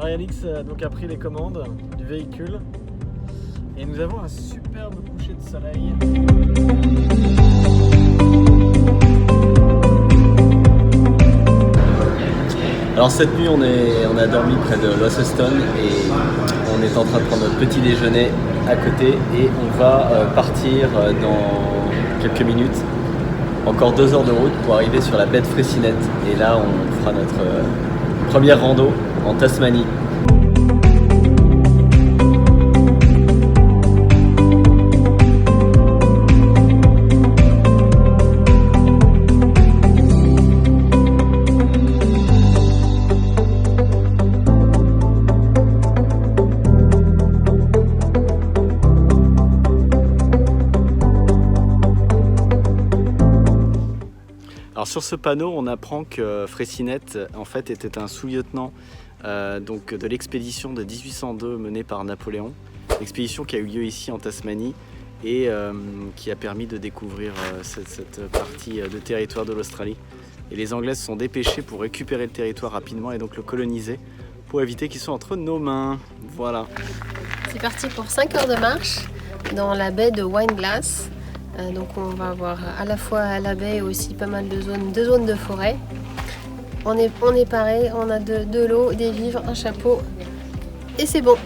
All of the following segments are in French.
Arialix donc a pris les commandes du véhicule et nous avons un superbe coucher de soleil. Alors cette nuit on a dormi près de Launceston et on est en train de prendre notre petit déjeuner à côté et on va partir dans quelques minutes. Encore 2 heures de route pour arriver sur la baie de Freycinet et là on fera notre première rando en Tasmanie. Alors sur ce panneau, on apprend que Freycinet en fait était un sous-lieutenant donc de l'expédition de 1802 menée par Napoléon, expédition qui a eu lieu ici en Tasmanie et qui a permis de découvrir cette partie de territoire de l'Australie. Et les Anglais se sont dépêchés pour récupérer le territoire rapidement et donc le coloniser pour éviter qu'il soit entre nos mains. Voilà. C'est parti pour 5 heures de marche dans la baie de Wineglass. Donc on va avoir à la fois la baie et aussi pas mal de zones de forêt. On est paré, on a de l'eau, des vivres, un chapeau et c'est bon.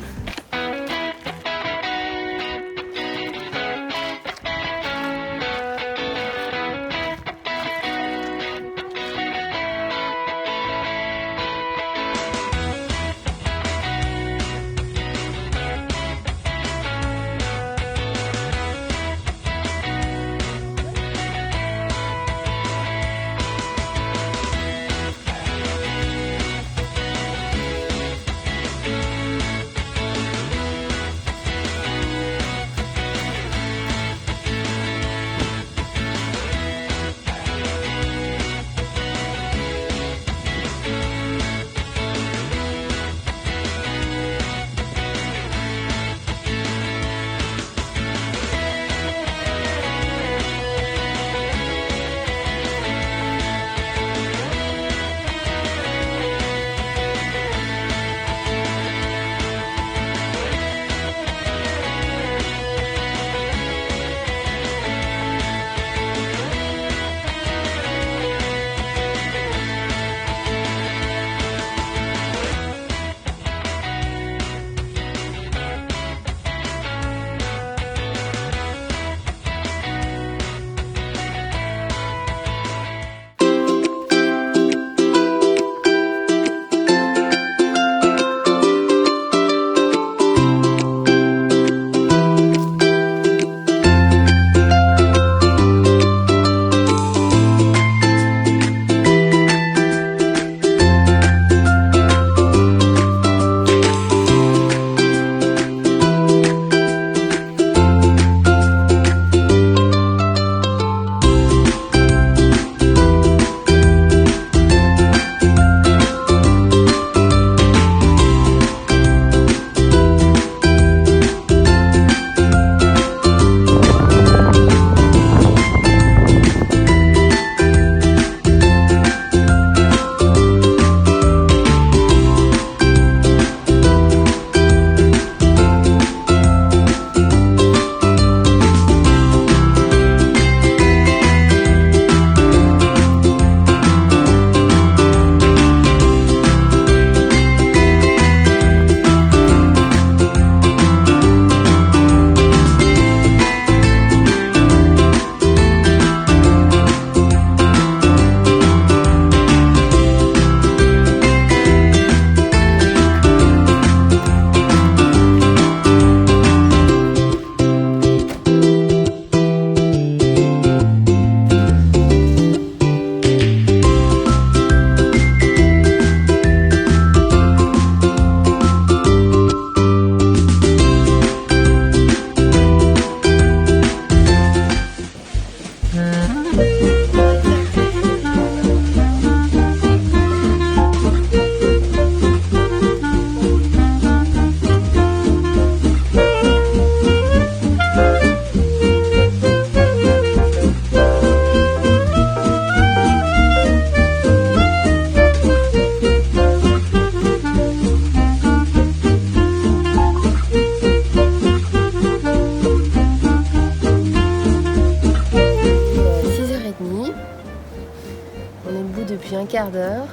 quart d'heure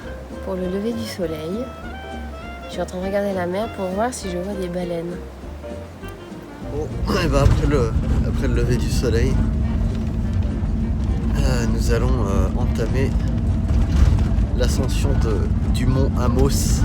pour le lever du soleil. Je suis en train de regarder la mer pour voir si je vois des baleines. Bon, et bah après le lever du soleil, nous allons entamer l'ascension du mont Amos.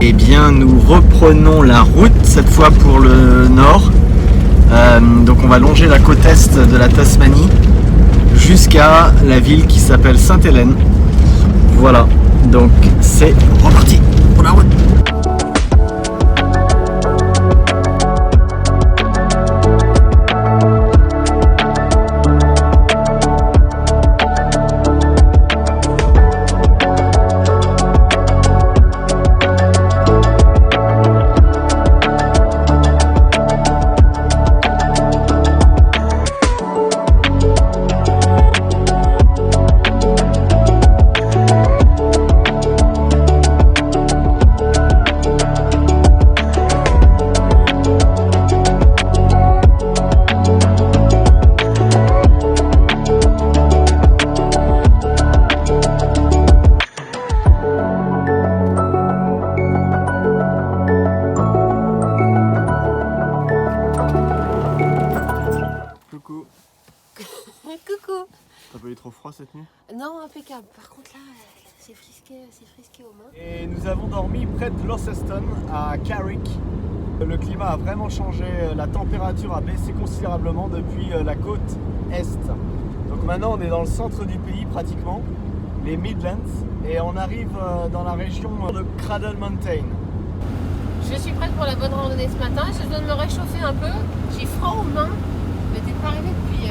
Eh bien, nous reprenons la route, cette fois pour le nord. Donc on va longer la côte est de la Tasmanie jusqu'à la ville qui s'appelle Sainte-Hélène. Voilà, donc c'est reparti pour la route. Coucou. T'as pas eu trop froid cette nuit? Non, impeccable. Par contre là, c'est frisqué aux mains. Et nous avons dormi près de Launceston, à Carrick. Le climat a vraiment changé, la température a baissé considérablement depuis la côte est. Donc maintenant on est dans le centre du pays pratiquement, les Midlands, et on arrive dans la région de Cradle Mountain. Je suis prête pour la bonne randonnée ce matin. Je dois me réchauffer un peu. J'ai froid aux mains. Ça m'était pas arrivé depuis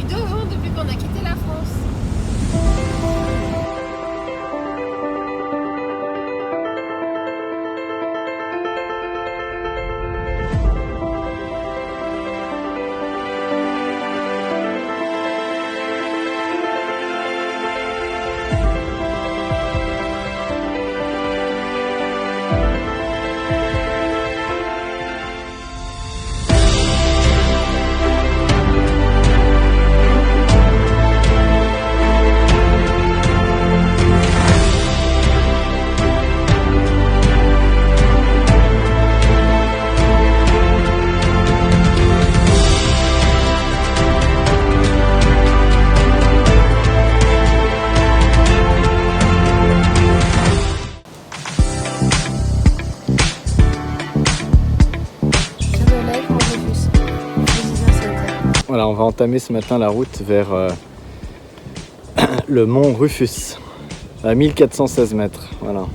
2 ans, depuis qu'on a quitté la France. on va entamer ce matin la route vers le mont Rufus à 1416 mètres. Voilà.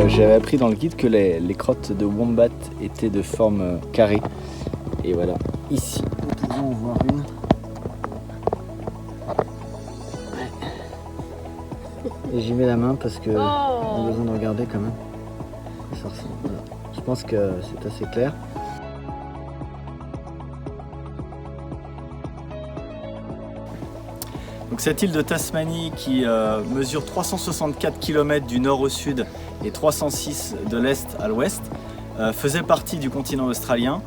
J'avais appris dans le guide que les crottes de wombat étaient de forme carrée. Et voilà, ici, nous pouvons en voir une. Et j'y mets la main parce que on a besoin de regarder quand même. Ça ressemble. Voilà. Je pense que c'est assez clair. Donc cette île de Tasmanie qui mesure 364 km du nord au sud et 306 de l'est à l'ouest faisait partie du continent australien,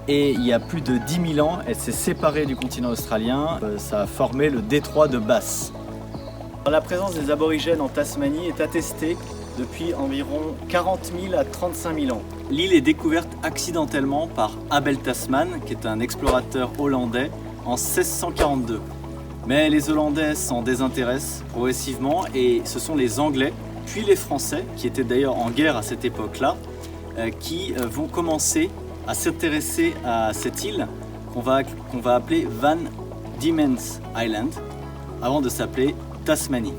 et il y a plus de 10 000 ans elle s'est séparée du continent australien. Ça a formé le détroit de Bass. La présence des aborigènes en Tasmanie est attestée depuis environ 40 000 à 35 000 ans. L'île est découverte accidentellement par Abel Tasman, qui est un explorateur hollandais, en 1642. Mais les Hollandais s'en désintéressent progressivement et ce sont les Anglais, puis les Français, qui étaient d'ailleurs en guerre à cette époque-là, qui vont commencer à s'intéresser à cette île qu'on va appeler Van Diemen's Island, avant de s'appeler Tasmanie.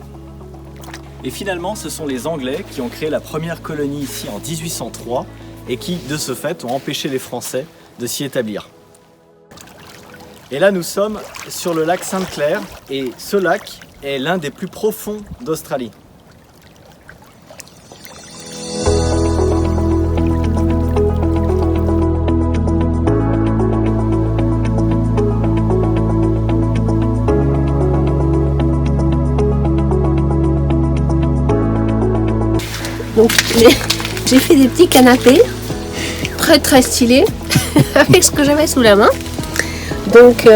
Et finalement, ce sont les Anglais qui ont créé la première colonie ici en 1803 et qui, de ce fait, ont empêché les Français de s'y établir. Et là, nous sommes sur le lac Sainte-Claire, et ce lac est l'un des plus profonds d'Australie. Donc j'ai fait des petits canapés très stylés avec ce que j'avais sous la main. Donc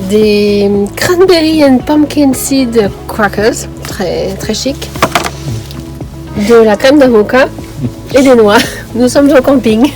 des cranberry and pumpkin seed crackers, très chic, de la crème d'avocat et des noix. Nous sommes au camping.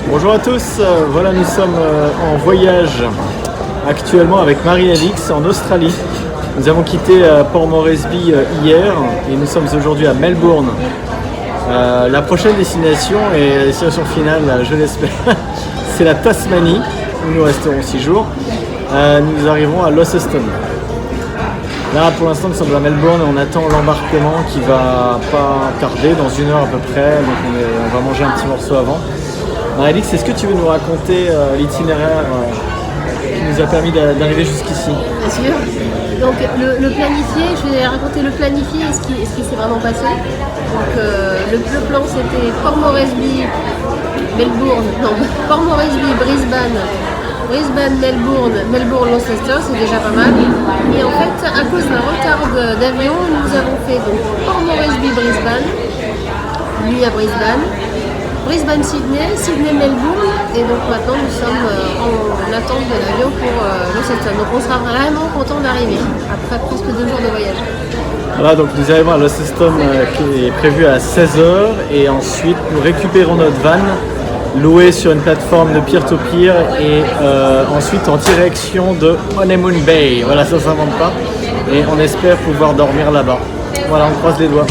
Bonjour à tous, voilà nous sommes en voyage actuellement avec Marie-Alix en Australie. Nous avons quitté Port Moresby hier et nous sommes aujourd'hui à Melbourne. La prochaine destination et la destination finale, je l'espère, c'est la Tasmanie où nous resterons 6 jours. Nous arriverons à Launceston. Là pour l'instant nous sommes à Melbourne et on attend l'embarquement qui va pas tarder, dans 1 heure à peu près, donc on va manger un petit morceau avant. Marie-Alix, est-ce que tu veux nous raconter l'itinéraire qui nous a permis d'arriver jusqu'ici? Bien sûr. Donc le planifié, je vais raconter le planifié et ce qui s'est vraiment passé. Donc le plan c'était Port Moresby, Melbourne, non, Port Moresby, Brisbane, Melbourne, Launceston, c'est déjà pas mal. Et en fait, à cause d'un retard d'avion, nous avons fait donc Port Moresby, Brisbane, lui à Brisbane, Sydney, Melbourne, et donc maintenant nous sommes en attente de l'avion pour Launceston. Donc on sera vraiment content d'arriver après presque 2 jours de voyage. Voilà, donc nous arrivons à Launceston qui est prévu à 16h et ensuite nous récupérons notre van loué sur une plateforme de peer-to-peer et ensuite en direction de Honeymoon Bay. Voilà, ça s'invente pas et on espère pouvoir dormir là-bas. Voilà, on croise les doigts.